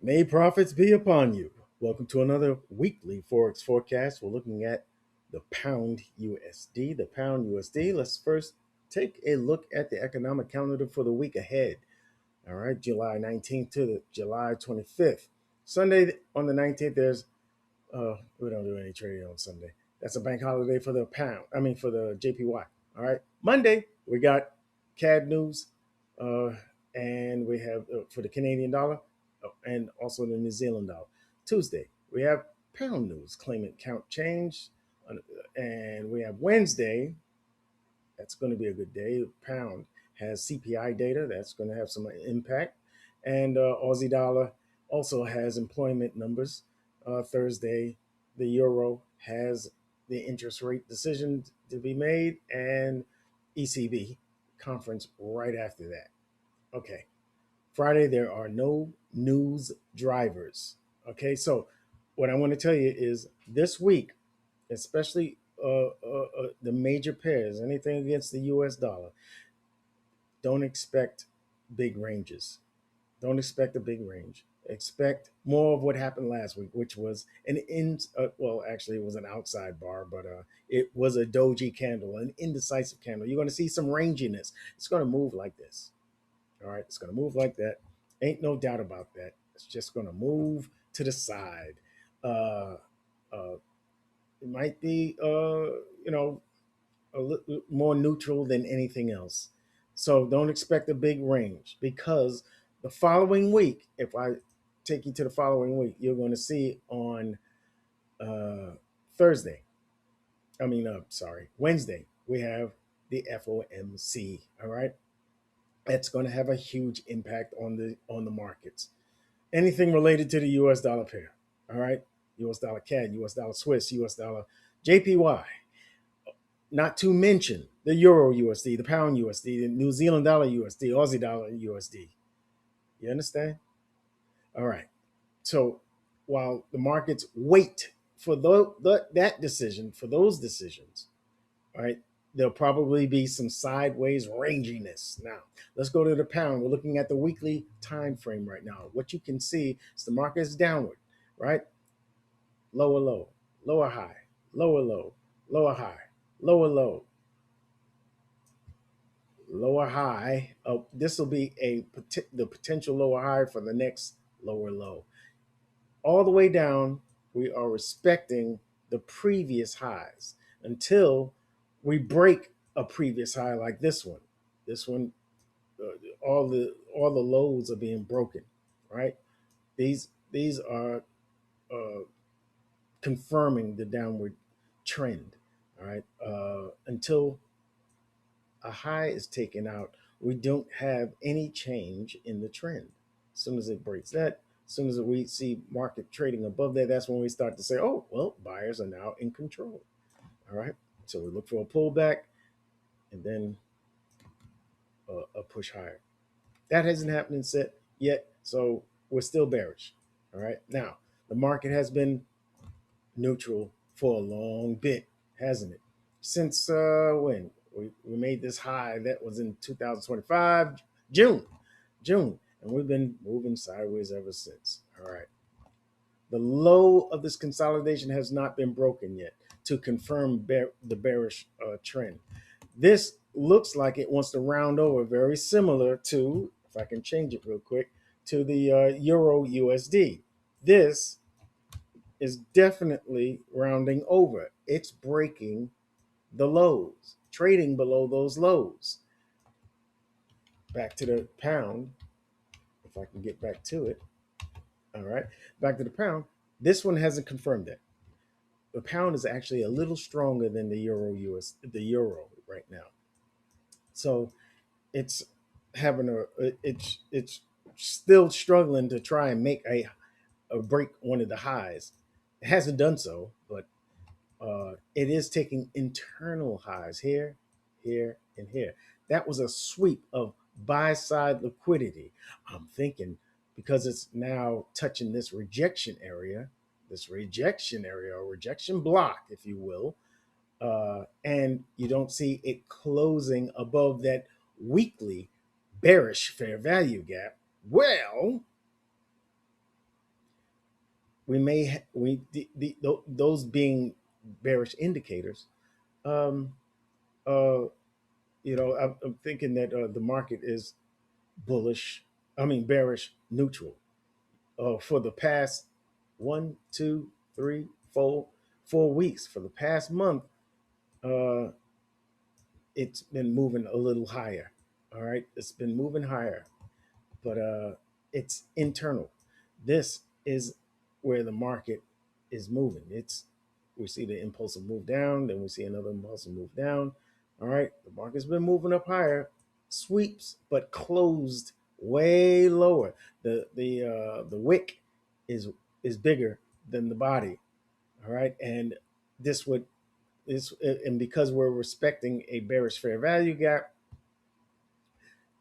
May profits be upon you. Welcome to another weekly Forex forecast. We're looking at the pound USD. The pound USD. Let's first take a look at the economic calendar for the week ahead. All right, July 19th to the July 25th. Sunday on the 19th, there's we don't do any trading on Sunday. That's a bank holiday for the pound. I mean, for the JPY. All right, Monday we got CAD news, uh, and we have for the Canadian dollar, and also the New Zealand dollar. Tuesday we have pound news, claimant count change, and we have Wednesday. That's going to be a good day. Pound has CPI data. That's going to have some impact, and Aussie dollar also has employment numbers. Thursday, the euro has the interest rate decision to be made, and ECB conference right after that. Okay. Friday, there are no news drivers. Okay. So, what I want to tell you is this week, especially the major pairs, anything against the US dollar, don't expect big ranges. Don't expect a big range. Expect more of what happened last week, which was well, actually, it was an outside bar, but it was a doji candle, an indecisive candle. You're going to see some ranginess. It's going to move like this. All right, it's going to move like that. Ain't no doubt about that. It's just going to move to the side. Uh, uh, it might be, a little more neutral than anything else. So don't expect a big range because the following week, if I take you to the following week, you're going to see on uh, Thursday. Wednesday, we have the FOMC. All right, that's going to have a huge impact on the markets. Anything related to the U.S. dollar pair. All right, U.S. dollar CAD, U.S. dollar Swiss, U.S. dollar JPY. Not to mention the Euro USD, the Pound USD, the New Zealand dollar USD, Aussie dollar USD. You understand? All right. So while the markets wait for that decision, for those decisions, all right, there'll probably be some sideways ranginess. Now, let's go to the pound. We're looking at the weekly time frame right now. What you can see is the market is downward, right? Lower low, lower high, lower low, lower high, lower low, lower high. This will be the potential lower high for the next lower low. All the way down, we are respecting the previous highs until we break a previous high like this one. This one, all the lows are being broken, right? These are uh, confirming the downward trend. All right, until a high is taken out, we don't have any change in the trend. As soon as it breaks that, as soon as we see market trading above that, that's when we start to say, oh, well, buyers are now in control. All right. So we look for a pullback and then a push higher. That hasn't happened yet. So we're still bearish. All right. Now, the market has been neutral for a long bit, hasn't it? Since when? We made this high, that was in 2025, June. June. And we've been moving sideways ever since. All right. The low of this consolidation has not been broken yet to confirm the bearish trend. This looks like it wants to round over, very similar to, if I can change it real quick, to the Euro USD. This is definitely rounding over. It's breaking the lows, trading below those lows. Back to the pound, if I can get back to it. All right, back to the pound. This one hasn't confirmed that. The pound is actually a little stronger than the euro right now. So it's having it's still struggling to try and make a break one of the highs. It hasn't done so, but it is taking internal highs here, here, and here. That was a sweep of buy side liquidity. I'm thinking because it's now touching this rejection area, or rejection block, if you will, and you don't see it closing above that weekly bearish fair value gap. Well, we may those being bearish indicators. Um, uh, I'm thinking that the market is bullish. I mean bearish neutral for the past 1, 2, 3, 4 weeks. For the past month, uh, it's been moving a little higher. All right, it's been moving higher, but it's internal. This is where the market is moving. It's We see the impulsive move down, then we see another impulsive move down. All right, the market's been moving up higher, sweeps, but closed way lower. The wick is bigger than the body. All right, and this would this and because we're respecting a bearish fair value gap,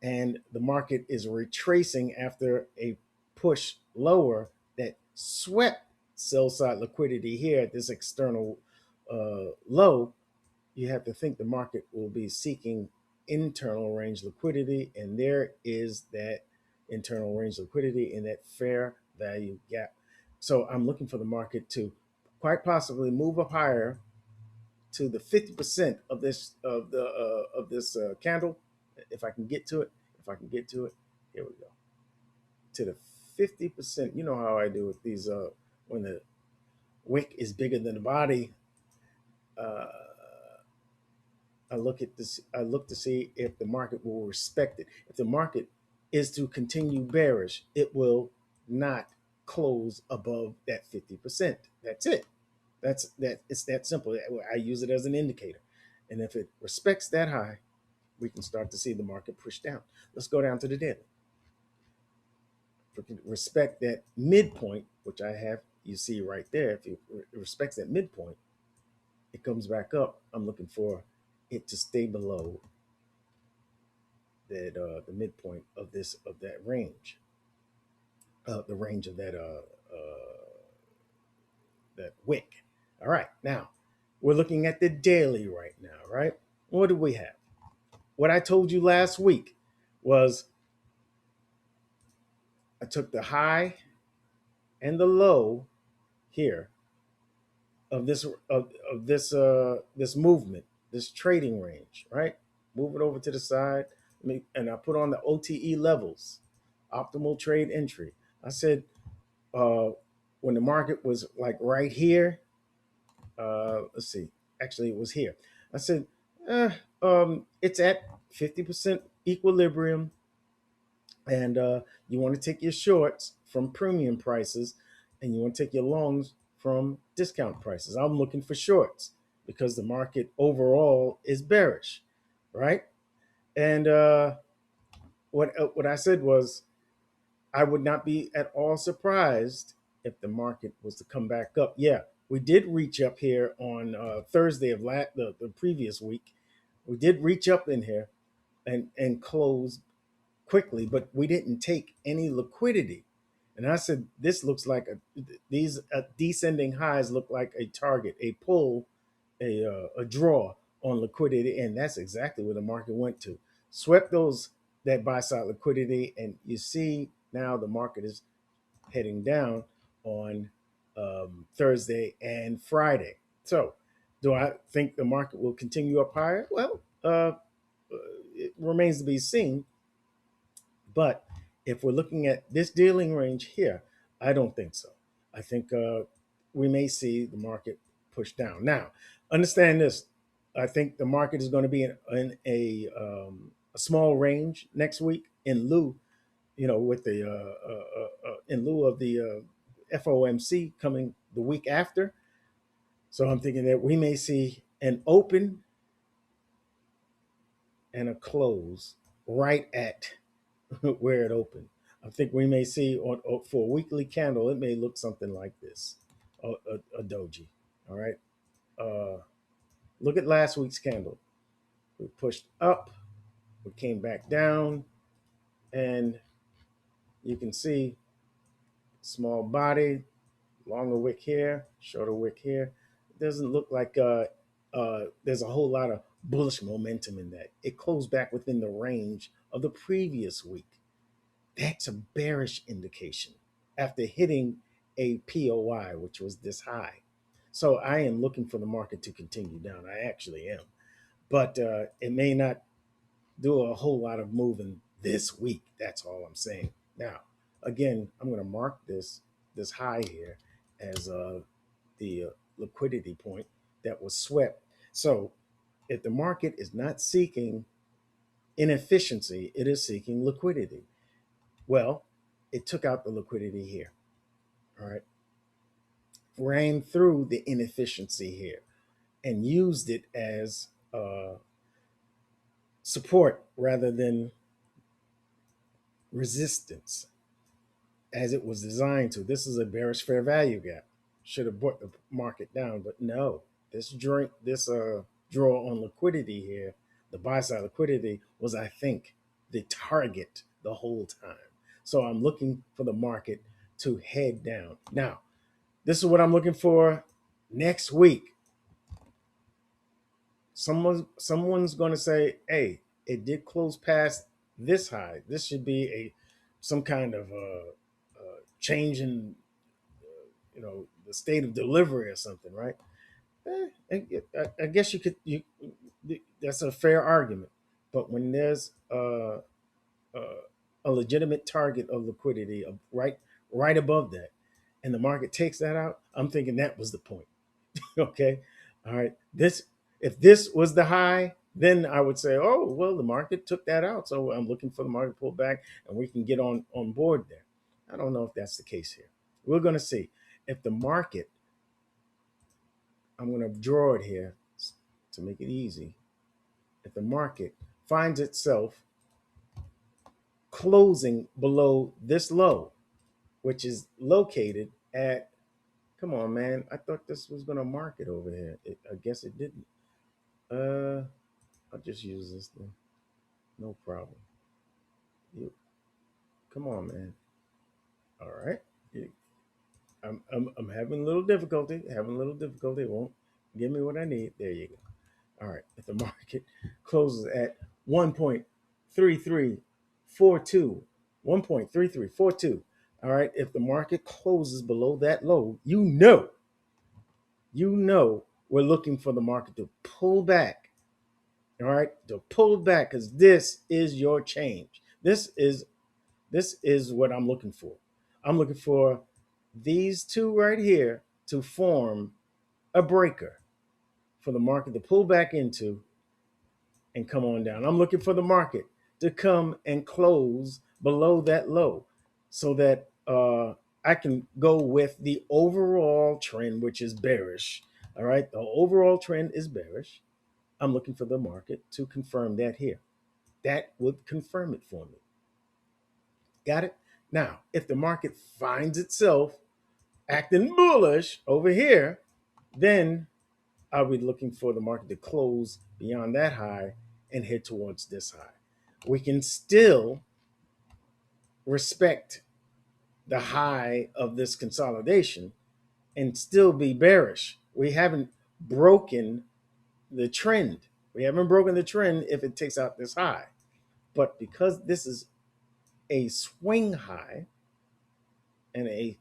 and the market is retracing after a push lower that swept sell side liquidity here at this external low, you have to think the market will be seeking internal range liquidity, and there is that internal range liquidity in that fair value gap. So I'm looking for the market to quite possibly move up higher to the 50% of this candle, if I can get to it. If I can get to it, here we go. To the 50%. You know how I do with these. When the wick is bigger than the body, uh, I look at this. I look to see if the market will respect it. If the market is to continue bearish, it will not close above that 50%. That's it. It's that simple. I use it as an indicator. And if it respects that high, we can start to see the market push down. Let's go down to the daily. If we can respect that midpoint, which I have, you see right there, if it respects that midpoint, it comes back up. I'm looking for it to stay below that the midpoint of that range, the range of that wick. All right, now we're looking at the daily right now, right? What do we have? What I told you last week was I took the high and the low here of this movement, this trading range, right? Move it over to the side. And I put on the OTE levels, optimal trade entry. I said uh, when the market was like right here, let's see, actually it was here. I said, it's at 50% equilibrium, and you want to take your shorts from premium prices, and you want to take your longs from discount prices. I'm looking for shorts because the market overall is bearish, right? And what I said was I would not be at all surprised if the market was to come back up. Yeah, we did reach up here on Thursday of the previous week. We did reach up in here and close quickly, but we didn't take any liquidity. And I said, this looks like these descending highs look like a target, a pull, a draw on liquidity, and that's exactly where the market went to. Swept that buy side liquidity, and you see now the market is heading down on Thursday and Friday. So, do I think the market will continue up higher? Well, it remains to be seen. But if we're looking at this dealing range here, I don't think so. I think we may see the market push down. Now, understand this. I think the market is going to be in a small range next week in lieu, with the in lieu of the FOMC coming the week after. So I'm thinking that we may see an open and a close right at where it opened. I think we may see for a weekly candle, it may look something like this, a doji. All right. Look at last week's candle. We pushed up, we came back down, and you can see small body, longer wick here, shorter wick here. It doesn't look like there's a whole lot of bullish momentum in that. It closed back within the range of the previous week. That's a bearish indication after hitting a POI, which was this high. So I am looking for the market to continue down. I actually am. But it may not do a whole lot of moving this week. That's all I'm saying. Now, again, I'm going to mark this high here as the liquidity point that was swept. So if the market is not seeking inefficiency, it is seeking liquidity. Well, it took out the liquidity here. All right. Ran through the inefficiency here and used it as support rather than resistance as it was designed to. This is a bearish fair value gap. Should have brought the market down, but no. This draw on liquidity here, the buy side liquidity was, I think, the target the whole time. So I'm looking for the market to head down. Now, this is what I'm looking for next week. Someone's going to say, "Hey, it did close past this high. This should be some kind of change in the state of delivery or something, right?" I guess you could. That's a fair argument, but when there's a legitimate target of liquidity right above that, and the market takes that out, I'm thinking that was the point. Okay, all right. If this was the high, then I would say, oh well, the market took that out, so I'm looking for the market to pull back, and we can get on board there. I don't know if that's the case here. We're going to see if the market. I'm going to draw it here to make it easy. If the market finds itself closing below this low, which is located at, come on, man, I thought this was going to market over here. I guess it didn't. I'll just use this thing. No problem. Come on, man. All right. I'm having a little difficulty. It won't give me what I need. There you go. All right. If the market closes at 1.3342, 1.3342. All right. If the market closes below that low, we're looking for the market to pull back. All right. To pull back, because this is your change. This is what I'm looking for. I'm looking for these two right here to form a breaker for the market to pull back into and come on down. I'm looking for the market to come and close below that low so that I can go with the overall trend, which is bearish. All right. The overall trend is bearish. I'm looking for the market to confirm that here. That would confirm it for me. Got it? Now, if the market finds itself acting bullish over here, then I'll be looking for the market to close beyond that high and head towards this high. We can still respect the high of this consolidation and still be bearish. We haven't broken the trend. We haven't broken the trend if it takes out this high. But because this is a swing high and a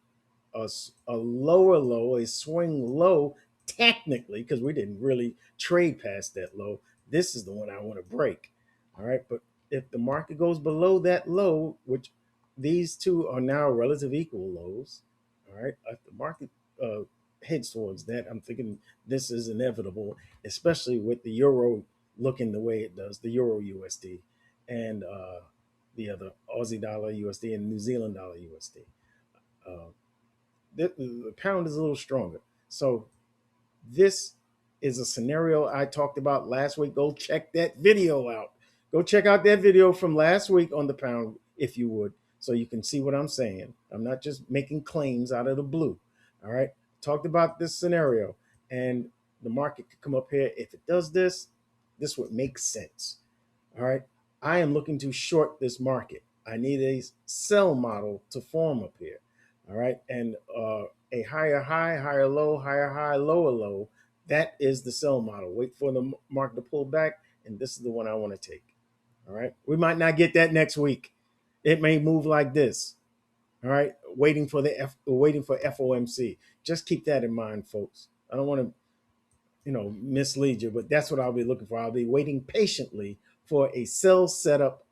lower low, a swing low, technically, because we didn't really trade past that low, this is the one I want to break. All right. But if the market goes below that low, which these two are now relative equal lows, all right, if the market heads towards that, I'm thinking this is inevitable, especially with the euro looking the way it does, the euro USD and the other Aussie dollar USD and New Zealand dollar USD. The pound is a little stronger. So this is a scenario I talked about last week. Go check that video out. Go check out that video from last week on the pound, if you would, so you can see what I'm saying. I'm not just making claims out of the blue. All right. Talked about this scenario, and the market could come up here. If it does this would make sense. All right. I am looking to short this market. I need a sell model to form up here. All right. And a higher high, higher low, higher high, lower low. That is the sell model. Wait for the market to pull back. And this is the one I want to take. All right. We might not get that next week. It may move like this. All right, waiting for FOMC. Just keep that in mind, folks. I don't want to, mislead you, but that's what I'll be looking for. I'll be waiting patiently for a sell setup,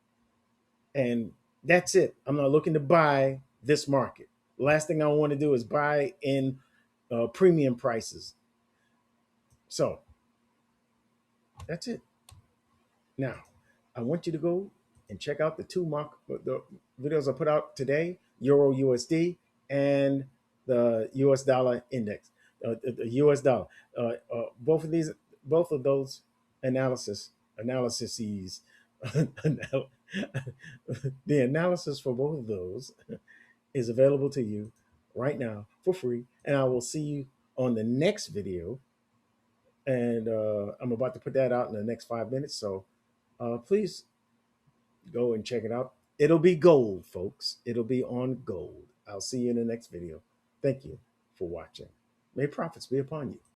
and that's it. I'm not looking to buy this market. Last thing I want to do is buy in premium prices. So that's it. Now, I want you to go and check out the videos I put out today, Euro USD and the US dollar index, the US dollar. Both of those analyses, the analysis for both of those is available to you right now for free. And I will see you on the next video. And I'm about to put that out in the next 5 minutes. So please go and check it out. It'll be gold, folks. It'll be on gold. I'll see you in the next video. Thank you for watching. May profits be upon you.